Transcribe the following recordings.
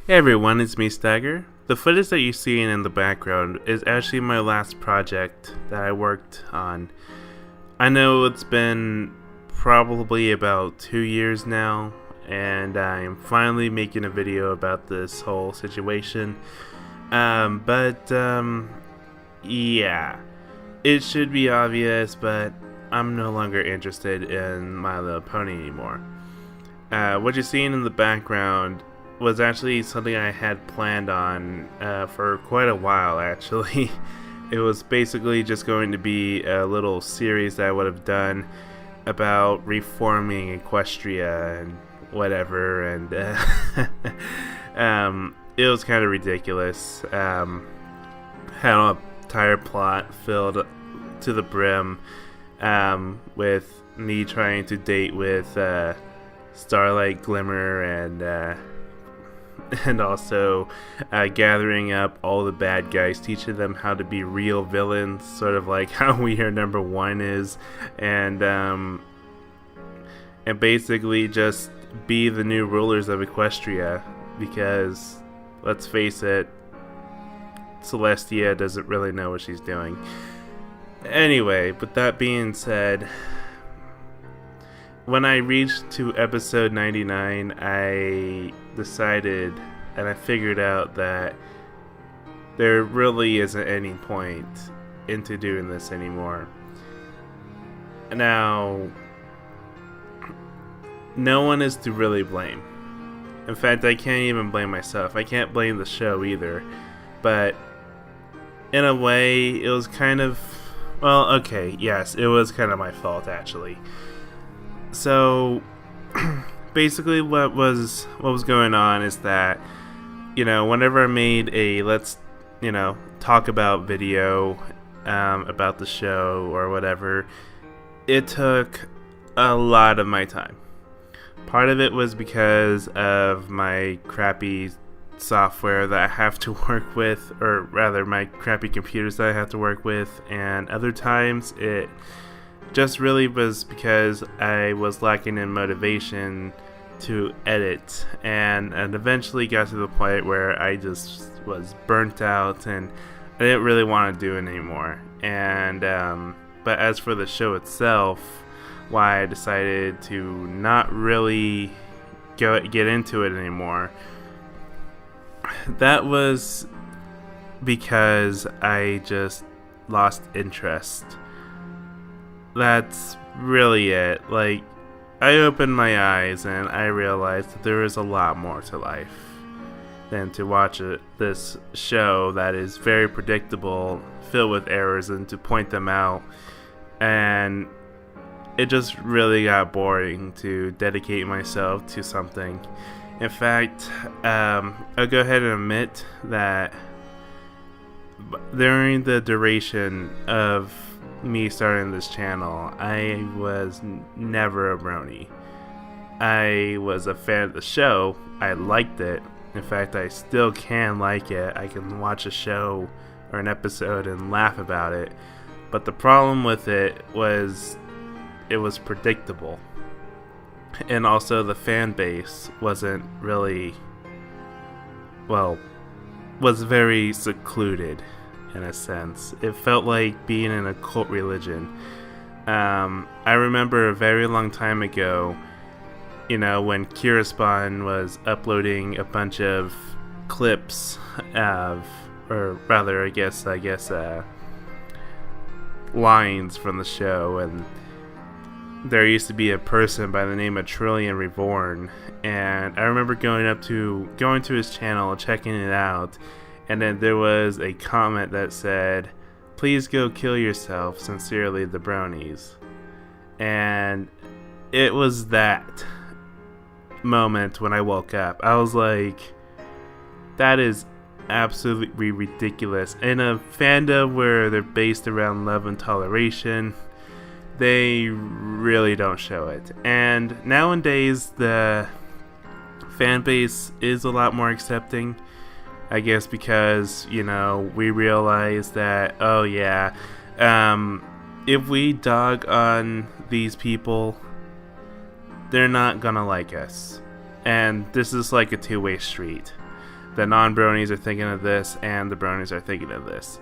Hey everyone, it's me, Stagger. The footage that you're seeing in the background is actually my last project that I worked on. I know it's been probably about 2 years now, and I'm finally making a video about this whole situation. Yeah, it should be obvious, but I'm no longer interested in My Little Pony anymore. What you're seeing in the background was actually something I had planned on for quite a while, actually. It was basically just going to be a little series that I would have done about reforming Equestria and whatever, and it was kind of ridiculous. Had an entire plot filled to the brim with me trying to date with Starlight Glimmer and also gathering up all the bad guys, teaching them how to be real villains, sort of like how We Are Number One is, and basically just be the new rulers of Equestria, because let's face it, Celestia doesn't really know what she's doing. Anyway, but that being said, when I reached to episode 99, I decided and I figured out that there really isn't any point into doing this anymore. Now, no one is to really blame. In fact, I can't even blame myself. I can't blame the show either. But in a way, it was kind of... Well, okay, yes, it was kind of my fault, actually. So, basically what was going on is that, whenever I made a let's, talk about video about the show or whatever, it took a lot of my time. Part of it was because of my crappy software that I have to work with, or rather my crappy computers that I have to work with, and other times it just really was because I was lacking in motivation to edit, and eventually got to the point where I just was burnt out and I didn't really want to do it anymore. And but as for the show itself, why I decided to not really get into it anymore, that was because I just lost interest. That's really it. Like, I opened my eyes and I realized that there is a lot more to life than to watch this show that is very predictable, filled with errors, and to point them out. And it just really got boring to dedicate myself to something. In fact, I'll go ahead and admit that during the duration of me starting this channel, I was never a brony. I was a fan of the show. I liked it. In fact, I still can like it. I can watch a show or an episode and laugh about it. But the problem with it was predictable. And also the fan base wasn't really, was very secluded. In a sense, it felt like being in a cult religion. I remember a very long time ago, when Kiraspawn was uploading a bunch of clips of, or rather, I guess, lines from the show, and there used to be a person by the name of Trillion Reborn, and I remember going to his channel, checking it out. And then there was a comment that said, "Please go kill yourself, sincerely, the bronies." And it was that moment when I woke up. I was like, that is absolutely ridiculous. In a fandom where they're based around love and toleration, they really don't show it. And nowadays, the fan base is a lot more accepting. I guess because, we realize that, if we dog on these people, they're not gonna like us. And this is like a two-way street. the non-bronies are thinking of this, and the bronies are thinking of this.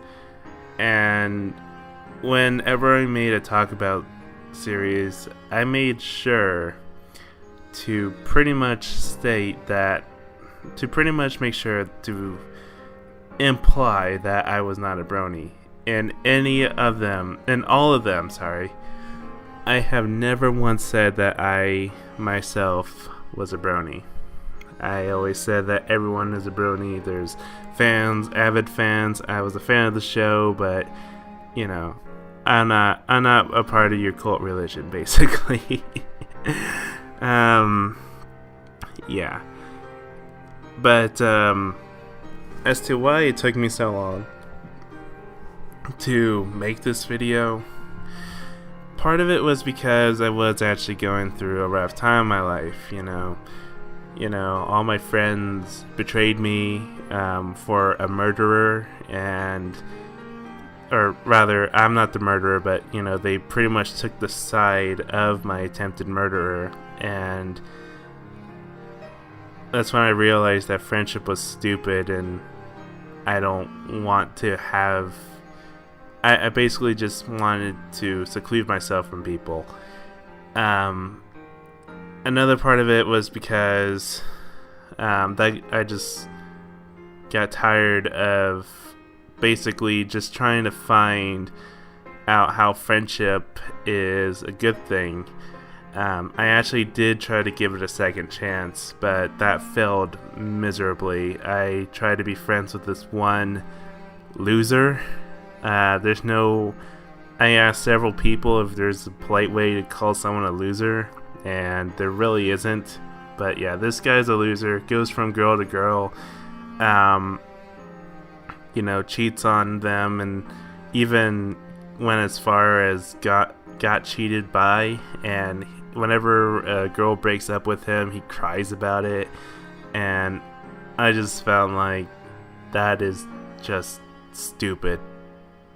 And whenever I made a Talk About series, I made sure to pretty much state that, to pretty much make sure to imply that I was not a brony. In any of them, in all of them, sorry, I have never once said that I myself was a brony. I always said that everyone is a brony. There's fans, avid fans. I was a fan of the show, but you know, I'm not a part of your cult religion, basically. Yeah. But as to why it took me so long to make this video, part of it was because I was actually going through a rough time in my life. You know, all my friends betrayed me for a murderer, or rather, I'm not the murderer, but you know, they pretty much took the side of my attempted murderer, and that's when I realized that friendship was stupid, and I don't want to have. I basically just wanted to seclude myself from people. Another part of it was because that I just got tired of basically just trying to find out how friendship is a good thing. I actually did try to give it a second chance, but that failed miserably. I tried to be friends with this one loser. I asked several people if there's a polite way to call someone a loser, and there really isn't. But yeah, this guy's a loser, goes from girl to girl, cheats on them, and even went as far as got cheated by, and whenever a girl breaks up with him, he cries about it, and I just found like that is just stupid.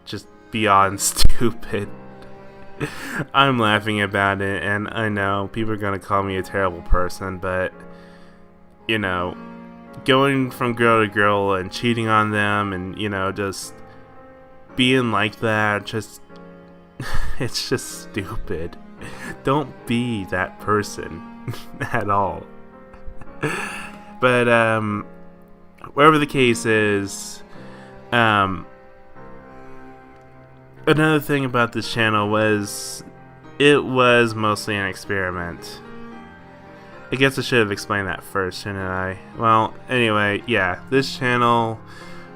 Just beyond stupid. I'm laughing about it, and I know people are gonna call me a terrible person, but you know, going from girl to girl and cheating on them, and you know, just being like that, just it's just stupid. Don't be that person at all. But whatever the case is, another thing about this channel was it was mostly an experiment. I guess I should have explained that first, shouldn't I? Well, anyway, yeah, this channel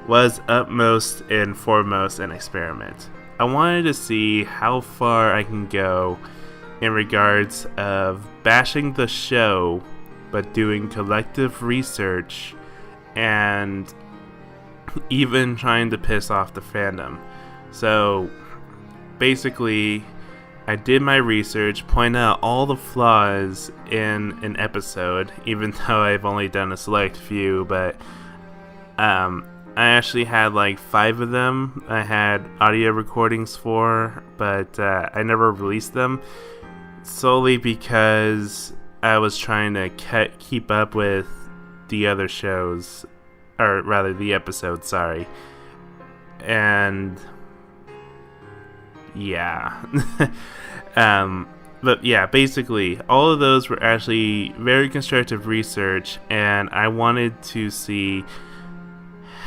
was utmost and foremost an experiment. I wanted to see how far I can go in regards of bashing the show, but doing collective research and even trying to piss off the fandom. So basically, I did my research, point out all the flaws in an episode, even though I've only done a select few, but I actually had like 5 of them I had audio recordings for, but I never released them, solely because I was trying to keep up with the other shows, or rather the episodes, sorry. And yeah. But yeah, basically all of those were actually very constructive research, and I wanted to see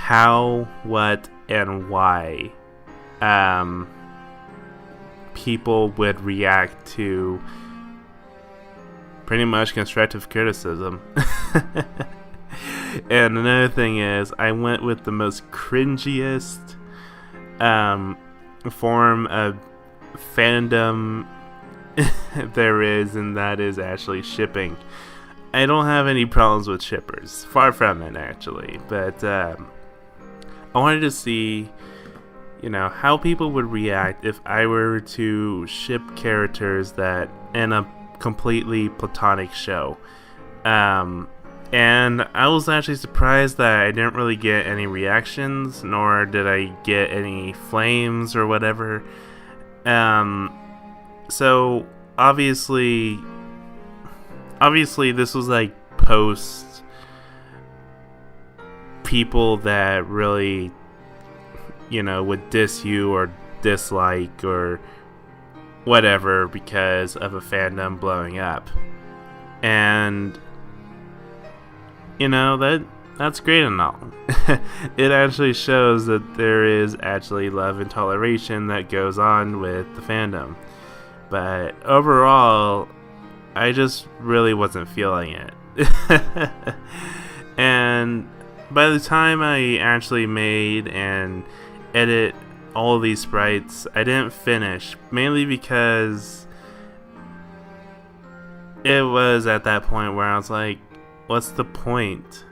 how, what, and why people would react to pretty much constructive criticism. And another thing is, I went with the most cringiest form of fandom there is, and that is actually shipping. I don't have any problems with shippers, far from it actually, but I wanted to see, you know, how people would react if I were to ship characters that in a completely platonic show. And I was actually surprised that I didn't really get any reactions, nor did I get any flames or whatever. So obviously this was like post people that really, would diss you or dislike or whatever because of a fandom blowing up. And that's great and all. It actually shows that there is actually love and toleration that goes on with the fandom. But overall, I just really wasn't feeling it. And by the time I actually made and edit all of these sprites, I didn't finish, mainly because it was at that point where I was like, what's the point?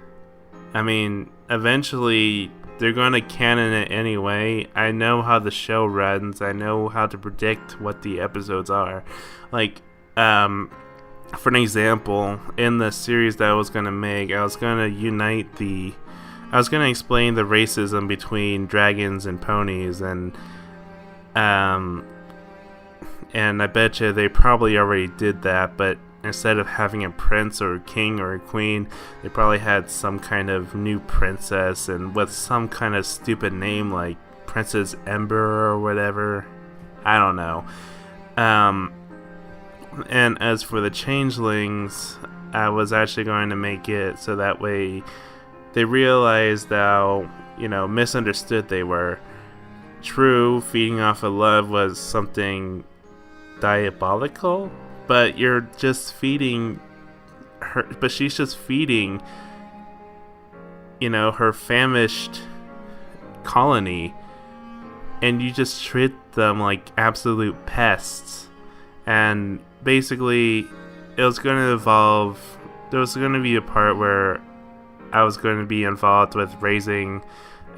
I mean, eventually they're going to canon it anyway. I know how the show runs. I know how to predict what the episodes are. Like, for an example, in the series that I was going to make, I was going to explain the racism between dragons and ponies, and I bet you they probably already did that, but instead of having a prince or a king or a queen, they probably had some kind of new princess and with some kind of stupid name like Princess Ember or whatever. I don't know. And as for the changelings, I was actually going to make it so that way they realized how, misunderstood they were. True, feeding off of love was something diabolical, but you're just feeding her, but she's just feeding, her famished colony, and you just treat them like absolute pests. And basically, it was going to evolve. There was going to be a part where I was going to be involved with raising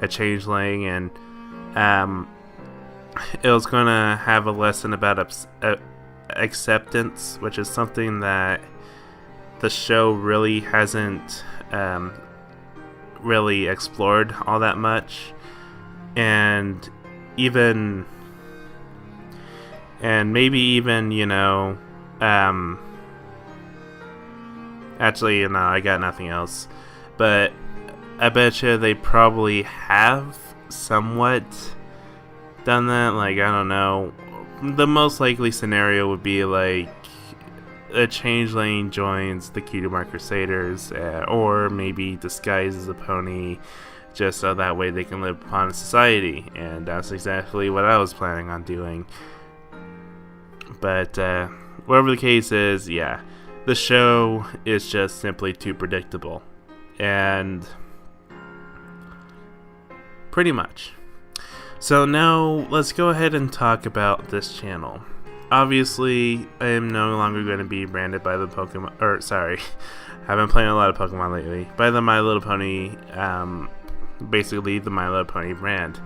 a changeling, and it was going to have a lesson about acceptance, which is something that the show really hasn't really explored all that much. And maybe even actually, no, I got nothing else. But I bet you they probably have somewhat done that. Like, I don't know. The most likely scenario would be like a changeling joins the Kingdom Crusaders, or maybe disguises a pony just so that way they can live upon society. And that's exactly what I was planning on doing. But whatever the case is, yeah, the show is just simply too predictable. And pretty much. So now let's go ahead and talk about this channel. Obviously, I am no longer going to be branded by the Pokemon, or sorry, I've been playing a lot of Pokemon lately, by the My Little Pony, basically the My Little Pony brand.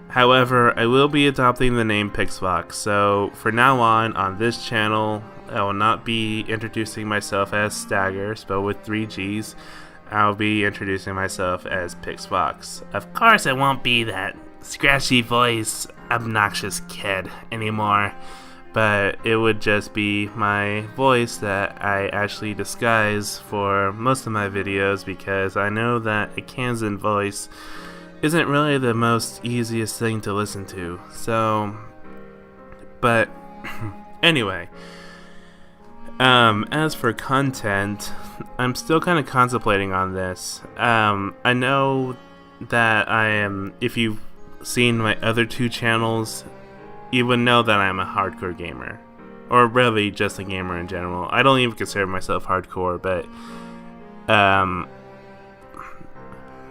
However, I will be adopting the name Pixvox, so for now on this channel, I will not be introducing myself as Stagger, spelled with 3 G's. I'll be introducing myself as Pixvox. Of course, I won't be that scratchy voice, obnoxious kid anymore, but it would just be my voice that I actually disguise for most of my videos, because I know that a Kansan voice isn't really the most easiest thing to listen to. So, but anyway, as for content, I'm still kind of contemplating on this. I know that if you've seen my other 2 channels, you would know that I'm a hardcore gamer, or really just a gamer in general. I don't even consider myself hardcore,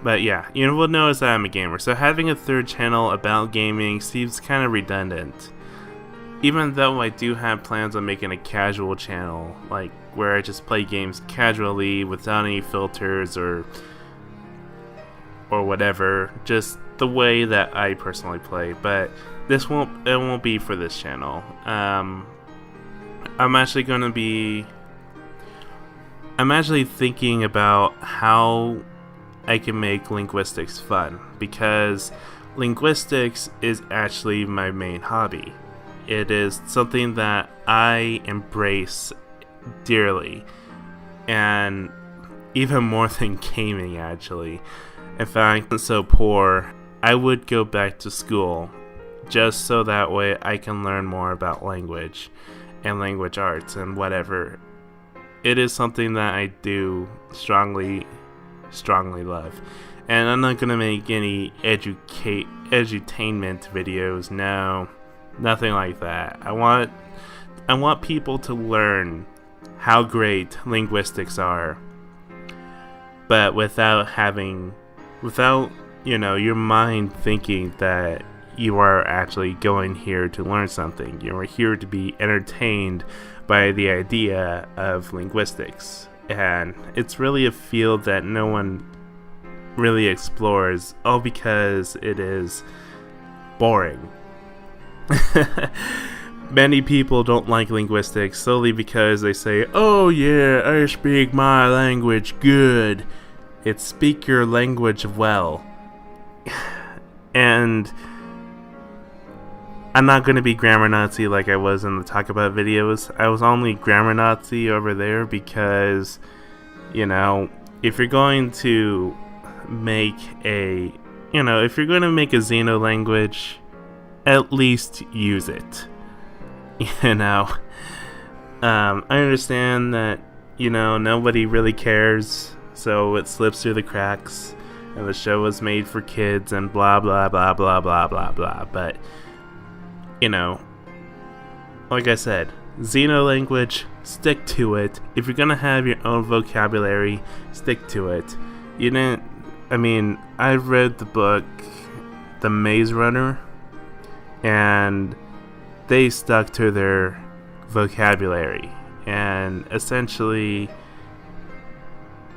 but yeah, you will notice that I'm a gamer. So having a 3rd channel about gaming seems kind of redundant. Even though I do have plans on making a casual channel, like where I just play games casually without any filters or whatever, just the way that I personally play. But it won't be for this channel. I'm actually thinking about how I can make linguistics fun, because linguistics is actually my main hobby. It is something that I embrace dearly, and even more than gaming, actually. In fact, I'm so poor, I would go back to school just so that way I can learn more about language and language arts and whatever. It is something that I do strongly love. And I'm not gonna make any edutainment videos, no, nothing like that. I want people to learn how great linguistics are, but without your mind thinking that you are actually going here to learn something. You are here to be entertained by the idea of linguistics. And it's really a field that no one really explores, all because it is boring. Many people don't like linguistics solely because they say, oh yeah, I speak my language good. It's speak your language well. And I'm not going to be grammar Nazi like I was in the Talk About videos. I was only grammar Nazi over there because, if you're going to make a Xeno language, at least use it. I understand that, nobody really cares, so it slips through the cracks, and the show was made for kids and blah blah blah blah blah blah blah, but like I said, Xeno language, stick to it. If you're gonna have your own vocabulary, stick to it. I've read the book The Maze Runner, and they stuck to their vocabulary, and essentially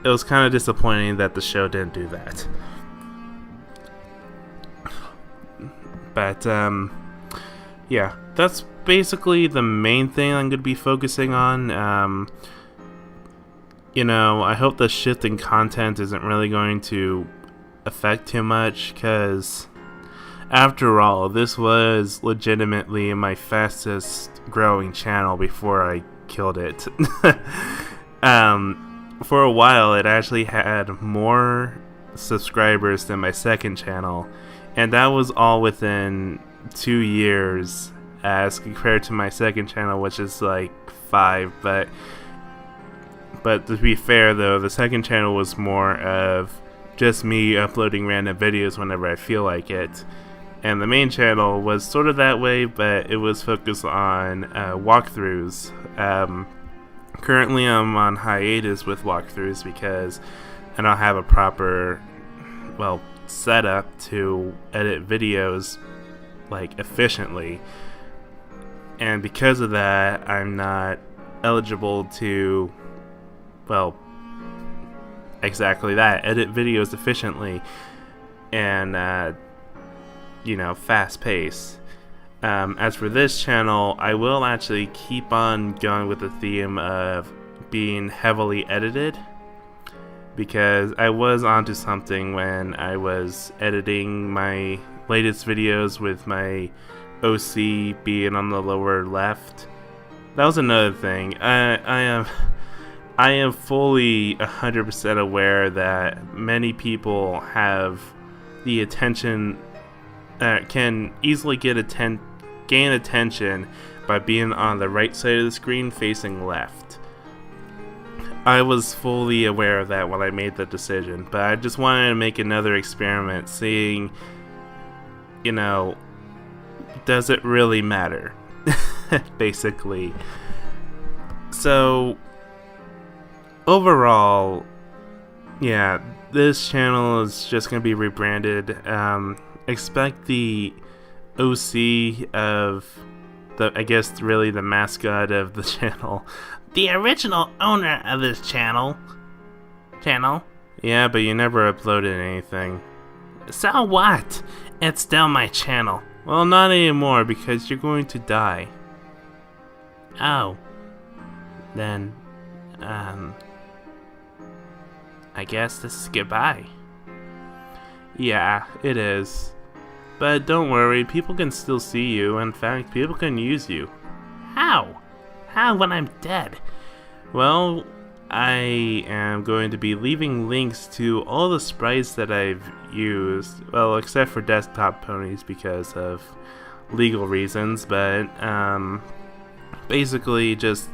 it was kind of disappointing that the show didn't do that. But yeah, that's basically the main thing I'm going to be focusing on. I hope the shift in content isn't really going to affect too much, because after all, this was legitimately my fastest growing channel before I killed it. For a while, it actually had more subscribers than my second channel, and that was all within 2 years as compared to my second channel, which is like 5. But to be fair though, the second channel was more of just me uploading random videos whenever I feel like it, and the main channel was sort of that way, but it was focused on walkthroughs. Currently I'm on hiatus with walkthroughs because I don't have a proper setup to edit videos efficiently, and because of that I'm not eligible to exactly that, edit videos efficiently and fast pace. As for this channel, I will actually keep on going with the theme of being heavily edited, because I was onto something when I was editing my latest videos with my OC being on the lower left. That was another thing. I am fully 100% aware that many people have the attention, can easily gain attention by being on the right side of the screen facing left. I was fully aware of that when I made the decision, but I just wanted to make another experiment, seeing, does it really matter? Basically. So, overall, yeah, this channel is just going to be rebranded. Expect the OC of the mascot of the channel, the original owner of this channel. Yeah, but you never uploaded anything. So what? It's still my channel. Well, not anymore, because you're going to die. Oh. Then, I guess this is goodbye. Yeah, it is. But don't worry, people can still see you. In fact, people can use you. How? How when I'm dead? Well, I am going to be leaving links to all the sprites that I've used, well, except for desktop ponies because of legal reasons, but basically just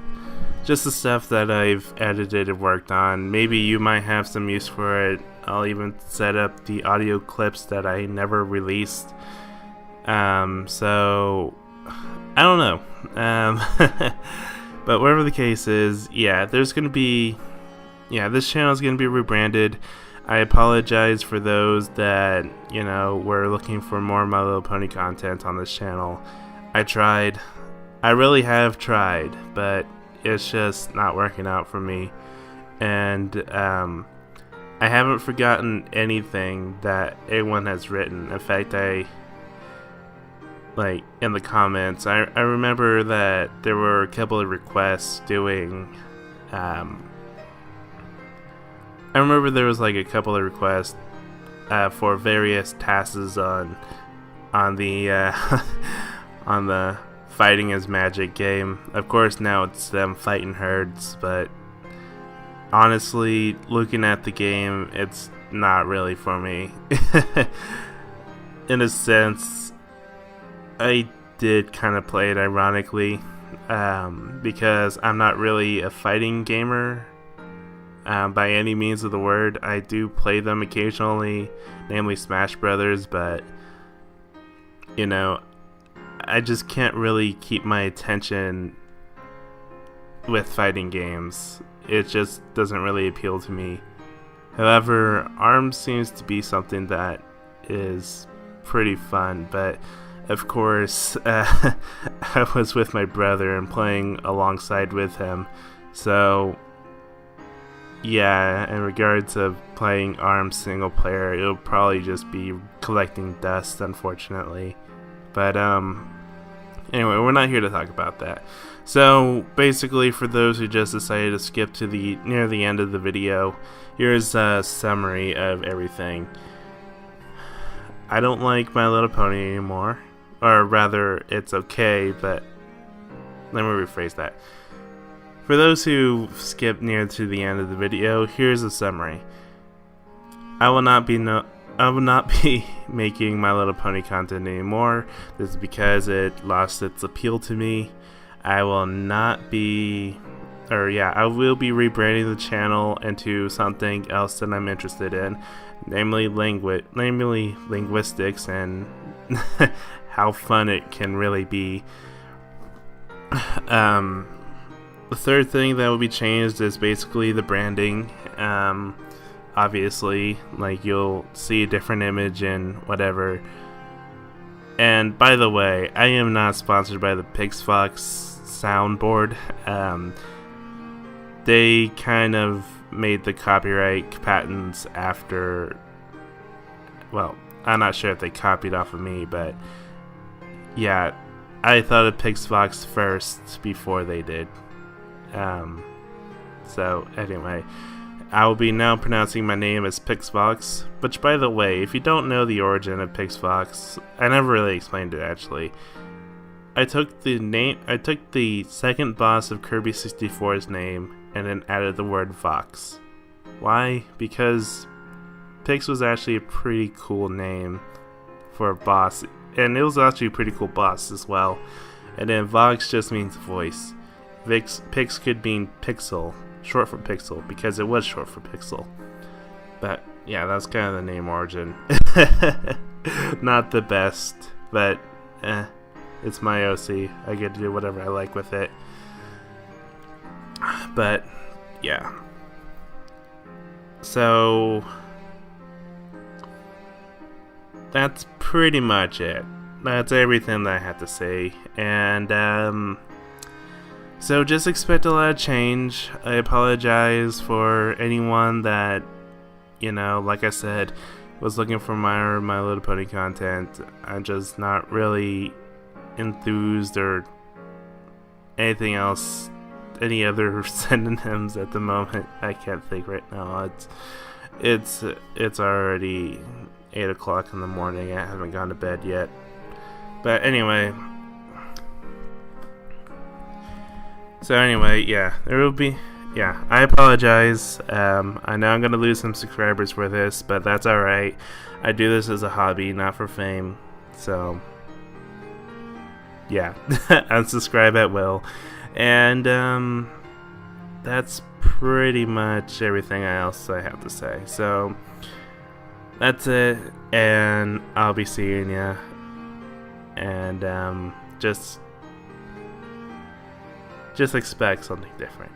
the stuff that I've edited and worked on. Maybe you might have some use for it. I'll even set up the audio clips that I never released. So I don't know. But whatever the case is, yeah, this channel is going to be rebranded. I apologize for those that, were looking for more My Little Pony content on this channel. I tried. I really have tried, but it's just not working out for me. And I haven't forgotten anything that anyone has written. In fact, in the comments, I remember that there were a couple of requests doing, I remember there was a couple of requests for various tasks on the on the Fighting is Magic game. Of course, now it's them fighting herds, but honestly, looking at the game, it's not really for me. In a sense, I did kind of play it ironically, because I'm not really a fighting gamer by any means of the word. I do play them occasionally, namely Smash Brothers, but I just can't really keep my attention with fighting games. It just doesn't really appeal to me. However, ARMS seems to be something that is pretty fun, but of course, I was with my brother and playing alongside with him, so yeah, in regards of playing ARMS single player, it'll probably just be collecting dust, unfortunately. But anyway, we're not here to talk about that. So basically, for those who just decided to skip to near the end of the video, here's a summary of everything. I don't like My Little Pony anymore. Or rather, it's okay, but let me rephrase that. For those who skipped near to the end of the video, here's a summary. I will not be making My Little Pony content anymore. This is because it lost its appeal to me. I will be rebranding the channel into something else that I'm interested in, namely linguistics and how fun it can really be. The third thing that will be changed is basically the branding. Obviously, you'll see a different image and whatever. And by the way, I am not sponsored by the Pixfox soundboard. They kind of made the copyright patents after, well, I'm not sure if they copied off of me, but yeah, I thought of Pixfox first before they did. So anyway, I will be now pronouncing my name as Pixfox, which, by the way, if you don't know the origin of Pixfox, I never really explained it actually. I took the second boss of Kirby 64's name and then added the word Fox. Why? Because Pix was actually a pretty cool name for a boss, and it was actually a pretty cool boss as well. And then Vox just means voice. Pix could mean pixel, short for pixel, because it was short for pixel. But yeah, that's kind of the name origin. Not the best, but it's my OC. I get to do whatever I like with it. But yeah. So that's pretty much it. That's everything that I have to say. And so just expect a lot of change. I apologize for anyone that, like I said, was looking for My Little Pony content. I'm just not really enthused or anything else, any other synonyms at the moment. I can't think right now. It's already 8 o'clock in the morning. I haven't gone to bed yet. But anyway. So anyway, yeah, yeah, I apologize. I know I'm going to lose some subscribers for this, but that's alright. I do this as a hobby, not for fame. So, yeah, unsubscribe at will. And that's pretty much everything else I have to say. So, that's it. And I'll be seeing ya. And just expect something different.